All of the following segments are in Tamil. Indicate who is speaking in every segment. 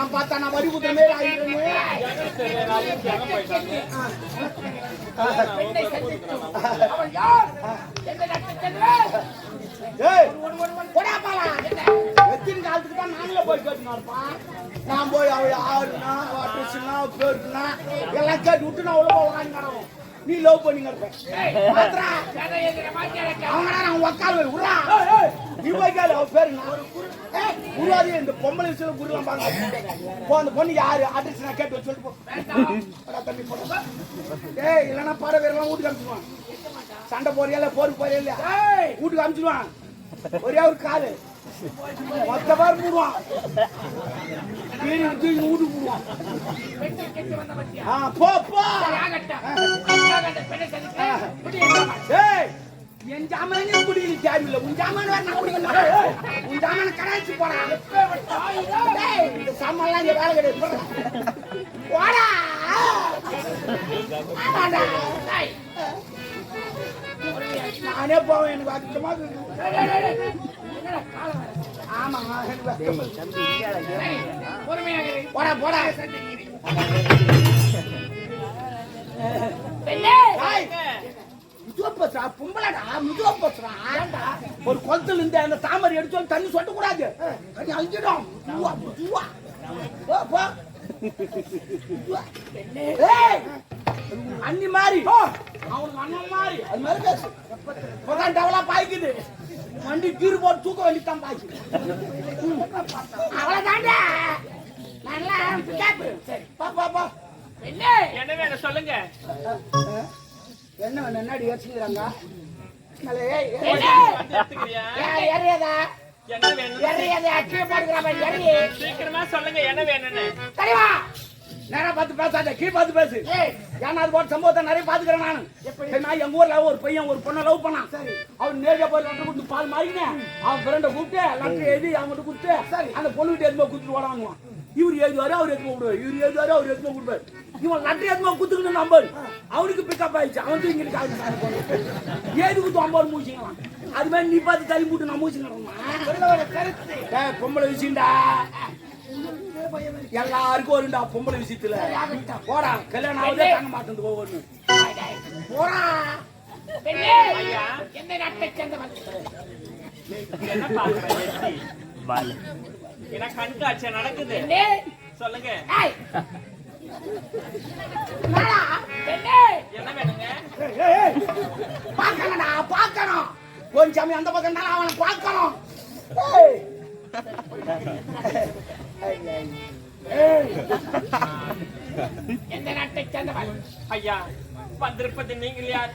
Speaker 1: நான் பார்த்தா நான் வரி குத்துற மாதிரி ஆயிடுறேன். எத்தனை காலத்துக்கு தான் நாங்களே போய் கேட்டுனாருப்பா. நான் போய் அவ யாருன்னா வாட்டுச்சுன்னா பேருக்குன்னா எல்லாம் கேட்டு விட்டு நான் உள்ள போவாங்க. நீ லவ் பண்ணிங்க அவங்க உக்கால் உரா நீ போய்க்காது அவ பேரு உருவாதி. இந்த பொம்பளை விஷயம் குருலாம் பாருங்க. அந்த பொண்ணு யாரு அட்ரஸ் நான் கேட்டு சொல்லிட்டு போ தம்பி போட. ஏய் இல்லைன்னா பட வேறெல்லாம் வீட்டுக்கு அனுப்பிச்சுடுவான். சண்டை போறியா போருக்கு போறியா இல்லையா வீட்டுக்கு அனுப்பிச்சுடுவான். ஒரே ஒரு காலு மொத்த பேர் மூடுவான். வீட்டுக்கு மூடுவான். என் ஜாமானே குடிக்கல தேவையில்லை. உன் ஜாமான உன் ஜாமான கடாய்ச்சி போறான். இந்த சாமான்லாம் இங்க வேலை கிடையாது. போடா நானே போவேன். எனக்கு அதிகமா ஆமா போடா போடா. பொம்பளடா முதுவா போச்சுடா. ஒரு குளத்துல இருந்து அந்த தாமரை எடுத்து தண்ணி சொட்ட கூடாது. அழிஞ்சிடும். அண்ணி மாதிரி அவனுக்கு அண்ணன் மாதிரி அது மாதிரி பேசு. இப்பதான் டெவலப் ஆயிக்குது. வண்டி கீறு போட்டு தூக்க வேண்டித்தான் பாய்க்கு. அவ்வளவுதாண்டா நல்லா சரி பாப்பா.
Speaker 2: என்ன வேணும் சொல்லுங்க.
Speaker 1: என்ன வேணும் என்னடி யோசிக்கிறாங்க.
Speaker 2: சீக்கிரமா சொல்லுங்க என்ன வேணும்னு.
Speaker 1: நேரம் பார்த்து பேசாத கீழ் பார்த்து பேசு. ஏன்னா அது போட்ட சம்பவத்தை நிறைய பாத்துக்கிறேன் நானு. நான் எங்க ஊர்ல ஒரு பையன் ஒரு பொண்ணை லவ் பண்ணான். அவன் நேரடியா போய் லெட்டர் கொடுத்து பால் மாறினேன். அவன் ஃப்ரெண்டை கூப்பிட்டு லெட்டர் எழுதி அவங்ககிட்ட கொடுத்து அந்த பொண்ணுகிட்ட எதுவுமே கொடுத்துட்டு ஓடாங்குவான். இவர் எழுதுவாரு அவர் எதுவுமே கொடுப்பாரு. இவர் எழுதுவாரு அவர் எதுவுமே கொடுப்பாரு. இவன் லெட்டர் எதுவுமே குத்துக்கணும் நம்பர் அவனுக்கு பிக்கப் ஆயிடுச்சு. அவன் தூங்கிட்டு ஏது குத்து 50 மூச்சிங்களாம். அது மாதிரி நீ பார்த்து தள்ளி போட்டு நான் மூச்சுங்க பொம்பளை விஷயம்டா. எல்லாருக்கும் வருண்டா பொம்பளை விஷயத்துல. போடா கல்யாணம் ஆகுதே தாங்க மாட்டேன் ஒவ்வொரு போடா.
Speaker 2: என்ன கண்காட்சி நடக்குது சொல்லுங்க. என்ன வேணுங்க.
Speaker 1: பாக்கணும்டா பாக்கணும். கொஞ்சம் அந்த பக்கம் தான் அவனை பார்க்கணும்.
Speaker 2: எந்த நாட்டை சேர்ந்தவன் ஐயா வந்திருப்பது நீங்கள் யார்.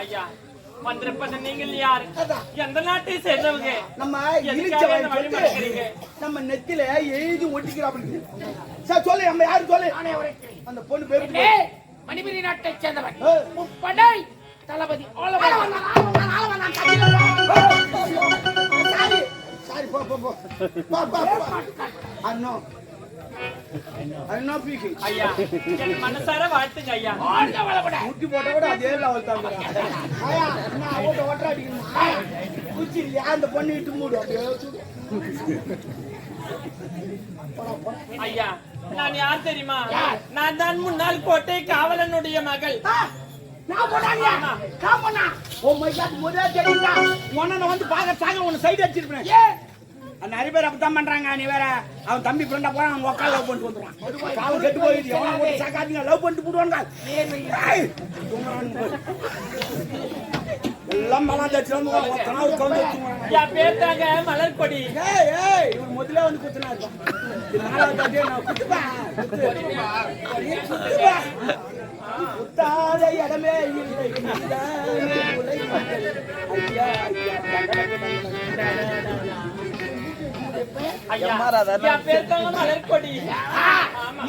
Speaker 2: ஐயா வந்திருப்பது நீங்கள் யார் எந்த நாட்டை சேர்ந்தவங்க.
Speaker 1: நம்ம நம்ம நெத்தில எழுதி ஒட்டிக்கிறாங்க. சொல்லு நம்ம யாரு சொல்லு. அந்த பொண்ணு பேரு
Speaker 2: மணிபுரி நாட்டை சேர்ந்தவன் முப்படை தளபதி.
Speaker 1: சாரி அண்ணோ
Speaker 2: ஐயா மனசார வாழ்த்துங்க ஐயா.
Speaker 1: முட்டி போட்ட கூட அதே லெவல் தான். குச்சி இல்லையா அந்த பொண்ணு இட்டு மூடு.
Speaker 2: ஐயா நான் யார் தெரியுமா. நான் தான் முன்னாள் கோட்டை காவலனுடைய மகள்.
Speaker 1: வந்து பாக்க உன்னை சைடு அடிச்சிருப்பேன். நிறைய பேர் அப்படித்தான் பண்றாங்க. நீ வேற அவன் தம்பி ஃப்ரெண்டா போறான். அவன் உட்கார லவ் பண்ணிட்டு வந்துருவான். அவன் கெட்டு போயிடுச்சு. எவனா போட்டு சாக்காதீங்க லவ் பண்ணிட்டு போடுவாங்க. எல்லாம் மலம் தச்சு வந்து ஒருத்தனாவது கவுந்து வச்சுக்கோங்க.
Speaker 2: என் பேர் தாங்க மலர் கொடி.
Speaker 1: ஏய் இவன் முதல்ல வந்து குத்துனா இருப்பான். இது நாலாவது தாட்டியே நான் குத்துப்பா. குத்துப்பா. குத்தாத இடமே இல்லை. ஐயா
Speaker 2: ஐயா, என் பேர் தாங்க மலர் கொடி.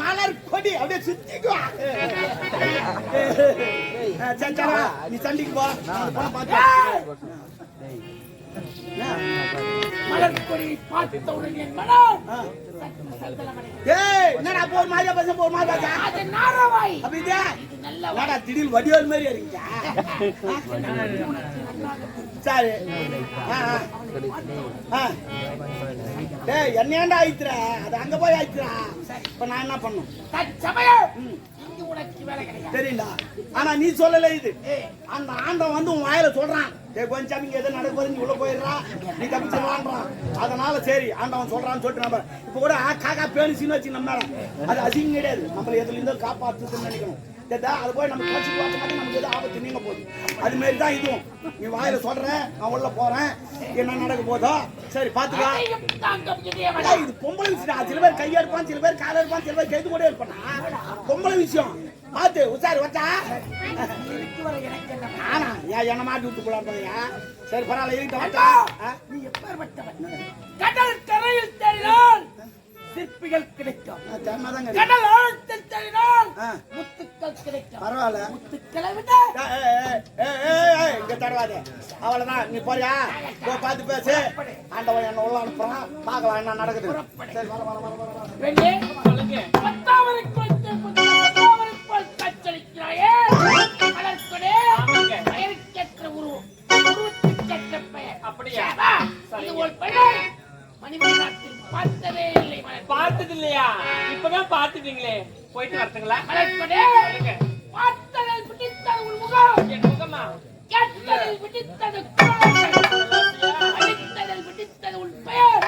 Speaker 1: மலர் கொடி அப்படியே சுத்திக்குவா. சச்சரா நீ சண்டிக்கு போ.
Speaker 3: மலர் கொடி பார்த்தவுடன் என் மனம்
Speaker 1: ஏய் என்னடா போர் மாதிரியா பேச போர் மாதிரி பேச.
Speaker 3: அது நாரவாய்.
Speaker 1: அப்படியே
Speaker 3: இது நல்ல
Speaker 1: என்னடா திடீர் வடிவேல் மாதிரி இருக்கீங்க. சரி டேய் என்னையாண்டா ஆயித்துற அது அங்க போய் ஆயித்துறா. இப்ப நான் என்ன பண்ணும்
Speaker 3: தற்சமயம் இங்கு உனக்கு வேலை கிடையாது.
Speaker 1: சரிங்களா? ஆனா நீ சொல்லல இது. அந்த ஆண்டவன் வந்து உன் வாயில சொல்றான், டேய் கொஞ்சம் இங்க எதோ நடக்க போது நீ உள்ள போயிடுறா, நீ தப்பிச்சிடலான்றான். அதனால சரி ஆண்டவன் சொல்றான்னு சொல்லிட்டு நம்ம இப்ப கூட காக்கா பேணிச்சின்னு வச்சு நம்ம அது அசிங்கம் கிடையாது. நம்மள எதுல இருந்தோ காப்பாத்துதுன்னு நினைக்கணும். அது போய் நம்ம கட்சிக்கு பார்த்த மாதிரி நமக்கு எதுவும் ஆபத்து நீங்க போகுது. அது மாதிரி தான் இதுவும். நீ வாயில சொல்ற நான் உள்ள போறேன், என்ன நடக்க போதோ சரி பாத்துக்கா. இது பொம்பளை விஷயம். சில பேர் கையா இருப்பான், சில பேர் கால இருப்பான், சில பேர் கைது கூட இருப்பான். பொம்பளை விஷயம் பாத்து உசாரு வச்சா ஆனா ஏன் என்ன மாட்டி விட்டு போலாம்யா. சரி பரவாயில்ல இருக்கட்டும் வச்சா.
Speaker 3: நீ எப்பேற்பட்டவன்? கடல் கரையில் தேடினால் சிற்பிகள் கிடைக்கும். கடல் ஆழத்தில் தேடினால் முத்துக்கள் கிடைக்கும்.
Speaker 1: பரவாயில்ல
Speaker 3: முத்துக்களை விட
Speaker 1: இங்க தடவாத. அவ்வளவுதான் நீ போறியா போ பார்த்து பேசு. ஆண்டவன் என்ன உள்ள அனுப்புறான், பார்க்கலாம் என்ன நடக்குது. சரி வர வர வர வர
Speaker 3: வெண்ணே
Speaker 2: சொல்லுங்க.
Speaker 3: பத்தாவரை குறித்து பத்தாவரை போல் காட்சியளிக்கிறாயே மலர்கொடே. பெயருக்கேற்ற உருவம், உருவத்துக்கேற்ற பெயர்.
Speaker 2: அப்படியா?
Speaker 3: இது ஒரு பெயர் மணிமணி நாட்டில் பார்த்ததே இல்லை.
Speaker 2: பார்த்தது இல்லையா? இப்பதான் பார்த்துட்டீங்களே. போயிட்டு வரட்டுங்களா?
Speaker 3: மலர்கொடே பார்த்ததில் பிடித்தது உன் முகம்.
Speaker 2: என் முகமா?
Speaker 3: கேட்டதில் பிடித்தது குரல். அடித்ததில் பிடித்தது உன் பெயர்.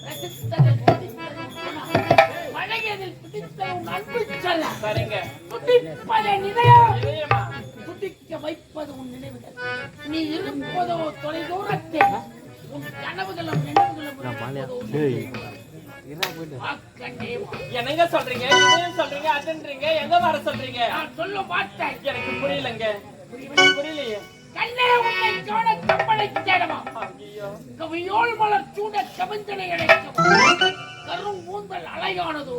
Speaker 3: ரசித்ததில் பிடித்தது உன் குணம். பழகியதில் பிடித்தது உன் அன்பு சொல்ல.
Speaker 2: சரிங்க.
Speaker 3: துடிப்பதை நிலையம்,
Speaker 2: இதயமா?
Speaker 3: துடிக்க வைப்பது உன் நினைவுகள். நீ இருப்பதோ தொலை தூரத்தில், உன் கனவுகளும் நினைவுகளும்
Speaker 2: என்னங்க சொல்றீங்க? இதையும் சொல்றீங்க, அதுன்றீங்க, எங்க வர சொல்றீங்க?
Speaker 3: நான் சொல்ல மாட்டேன்.
Speaker 2: எனக்கு புரியலங்க. புரியலையே.
Speaker 3: கண்ணே உன்னை காண கம்பளை தேடமா.
Speaker 2: ஐயோ,
Speaker 3: கவியோல் மலர் சூட கவிந்தனை அடைக்கும். கரும் கூந்தல் அலையானதோ,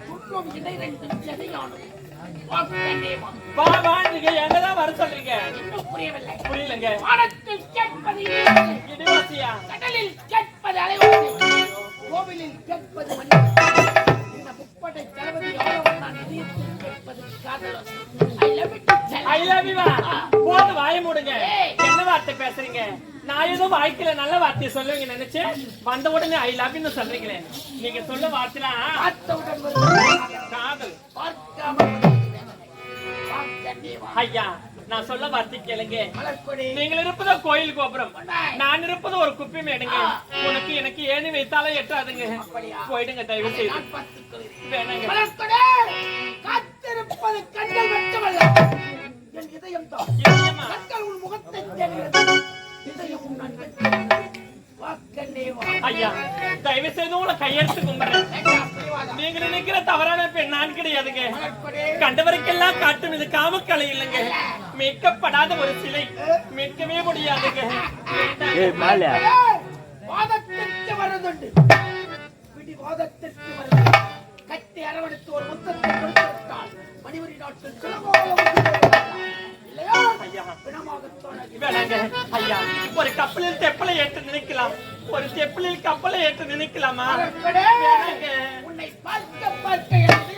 Speaker 3: துன்பம் இடைரெண்டு செதையானது.
Speaker 2: வா வான்றீங்க, எங்கதான் வர சொல்றீங்க?
Speaker 3: இன்னும் புரியவில்லை.
Speaker 2: புரியலங்க.
Speaker 3: வானத்தில் கேட்பது
Speaker 2: இடிவாசியா?
Speaker 3: கடலில் கேட்பது அலைவாசி, கோவிலில் கேட்பது மணி. இந்த முப்படை தளபதி ஆளவன் நான் இதயத்தில் கேட்பது காதல்.
Speaker 2: I love you. போது வாய மூடுங்க. என்ன வார்த்தை பேசுறீங்க? நான் ஏதோ வாய்க்கல நல்ல வார்த்தையை சொல்லுவீங்க நினைச்சேன். வந்த உடனே ஐ லவ் யூ சொல்றீங்களே. நீங்க சொல்ல வார்த்தைலாம் காதல். ஐயா நான் சொல்ல வார்த்தை கேளுங்க. நீங்கள் இருப்பதோ கோயில் கோபுரம், நான் இருப்பது ஒரு குப்பி மேடுங்க. உனக்கு எனக்கு ஏணி வைத்தாலும் எட்டாதுங்க. போயிடுங்க தயவு செய்து. வேணாங்க.
Speaker 3: காத்திருப்பது கண்கள் மட்டுமல்ல, என் இதயம் தான். கண்கள் உன் முகத்தை தேடுகிறது, இதயம் உன் அன்பை.
Speaker 2: ஐயா தயவு செய்து உங்களை கையெடுத்து கும்பிடுறேன். நீங்க நினைக்கிற தவறான பெண் நான் கிடையாதுங்க. கண்டவருக்கெல்லாம் காட்டும் இது காமக்கலை இல்லைங்க. மீட்கப்படாத ஒரு சிலை, மீட்கவே முடியாதுங்க.
Speaker 3: வாதத்திற்கு வருதுண்டு, பிடிவாதத்திற்கு வருது. கட்டி அரவணைத்து ஒரு முத்தத்தை கொடுத்திருந்தால் மணிவரி நாட்டில்
Speaker 2: ஐயா ஒரு கப்பலில் தெப்பலை ஏற்று நினைக்கலாம், ஒரு தெப்பலில் கப்பலை ஏற்று நினைக்கலாமா?
Speaker 3: உன்னை பார்க்க பார்க்க எப்படி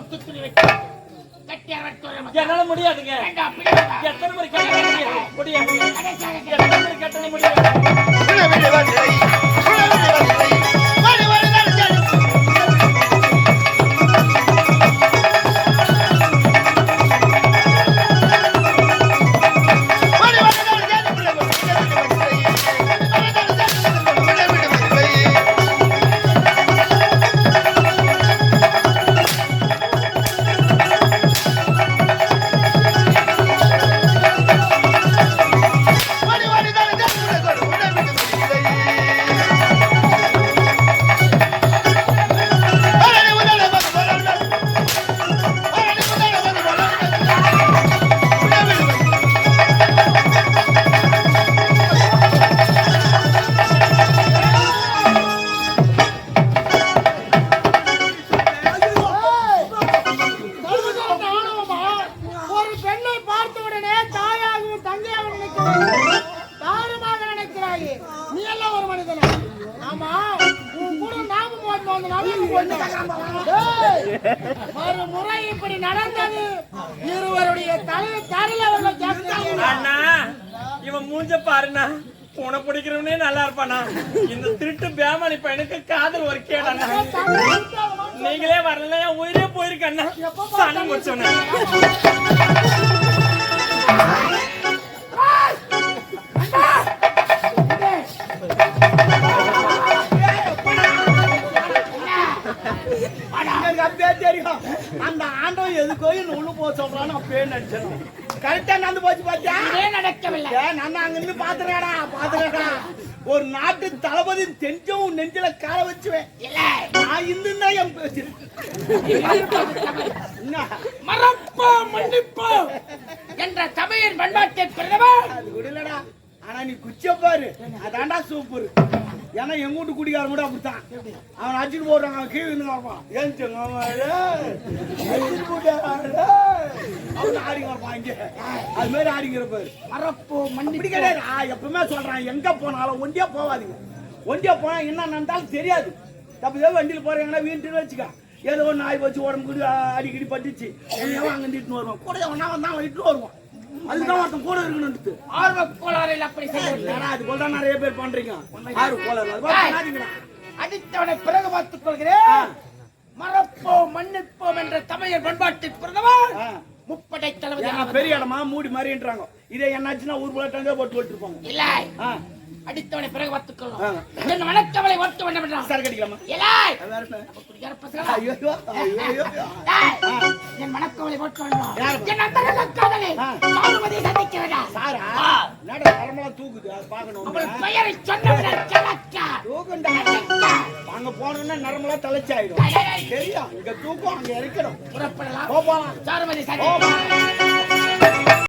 Speaker 3: முத்து துணி வைக்க கட்டியார் வட்டுற
Speaker 2: என்னால முடியாதுங்க.
Speaker 3: வேண்டாம் பிடிவாதா
Speaker 2: எத்தனை முறை கேட்டாலும் முடியாது. முடியாது.
Speaker 3: கடைசியாக
Speaker 2: எத்தனை முறை கேட்டாலும் முடியாது.
Speaker 3: ஒரு பெண்ணை பார்த்த உடனே தாயாகவும் தங்கையாகவும் நினைக்கிறாய், தாரமாக நினைக்கிறாய். நீ எல்லாம் ஒரு மனிதனா? ஆமா, உன் கூட நாமும் மறுமுறை இப்படி நடந்தது இருவருடைய தலையில
Speaker 2: அண்ணா, இவன் மூஞ்ச பாருண்ணா. உன பிடிக்கிறவனே நல்லா இருப்பானா? இந்த திருட்டு பேமானி பையனுக்கு காதல் ஒரு கேடண்ணா. நீங்களே வரல, என் உயிரே போயிருக்கண்ணா. சாணி முடிச்சோன்னு
Speaker 1: எனக்கு அப்பயே தெரியும். அந்த ஆண்டவன் எதுக்கோ என்ன உள்ள போக சொல்றான்னு அப்பயே நினைச்சேன். கரெக்டா நடந்து போச்சு பாத்தியா?
Speaker 3: நடக்கவில்லை.
Speaker 1: நான் அங்க இருந்து பாத்துறேடா. ஒரு நாட்டு தளபதி தெரிஞ்சவும் நெஞ்சில கால வச்சுவேன். நான் இந்துன்னா என் பேச்சு
Speaker 3: மறப்போ மன்னிப்போ என்ற தமிழின் பண்பாட்டை பெறவர்.
Speaker 1: அது கூட இல்லடா. ஆனா நீ குச்ச பாரு, அதான்டா சூப்பர். ஏன்னா எங்க வீட்டு குடிக்காரன் கூட அப்படித்தான். அவன் அடிச்சுட்டு போடுறாங்க, அவன் கீழே இருந்துருப்பான். ஏன் அவன் ஆடிங்க இருப்பான் இங்க. அது மாதிரி ஆடிங்கிறப்பாரு.
Speaker 3: மறப்போ
Speaker 1: இப்படி கிடையாது. எப்பவுமே சொல்றான், எங்க போனாலும் ஒண்டியா போவாதீங்க. ஒண்டியா போனா என்ன நடந்தாலும் தெரியாது. தப்பு வண்டியில் போறீங்கன்னா வீட்டுன்னு வச்சுக்க. ஏதோ ஒன்று ஆய் வச்சு உடம்புக்கு அடிக்கடி பட்டுச்சு, எவன் அங்கே இட்டுன்னு வருவான். கூட ஒன்னா வந்தா அவன் இட்டு வருவான். அதுதான் ஒருத்தன் கூட இருக்கணும்.
Speaker 3: ஆர்வ கோளாறில் அப்படி செய்ய
Speaker 1: அது போல தான் நிறைய பேர் பண்றீங்க. ஆர்வ கோளாறு
Speaker 3: அடித்தவனை பிறகு பார்த்துக் கொள்கிறேன். மறப்போம் மன்னிப்போம் என்ற தமிழர் பண்பாட்டில் பிறந்தவர் முப்படை தளபதி.
Speaker 1: பெரிய இடமா மூடி மாதிரின்றாங்க. இதே என்னாச்சுன்னா ஊர் போல போட்டு விட்டுருப்பாங்க.
Speaker 3: இல்ல, அடித்தவனை பிறகு பார்த்துக் கொள்ளும். என் வணக்கவளை ஓட்டு வேண்டும் என்றான்.
Speaker 1: சார் கடிக்கலாமா?
Speaker 3: என் வணக்கவளை ஓட்டு வேண்டும். என் அந்த காதலை பானுமதி சந்திக்கிறதா?
Speaker 1: சாரா நட தரமெல்லாம் தூக்குது, அது பார்க்கணும்.
Speaker 3: அவள் பெயரை சொன்னவன் கலக்கா
Speaker 1: தூக்குண்டா. அங்க போனோம்னா நரம்பெல்லாம் தலைச்சாயிடும். தெரியும், இங்க தூக்கம் அங்க இறக்கணும்.
Speaker 3: புறப்படலாம்.
Speaker 1: போலாம்.
Speaker 3: சாருமதி சந்தி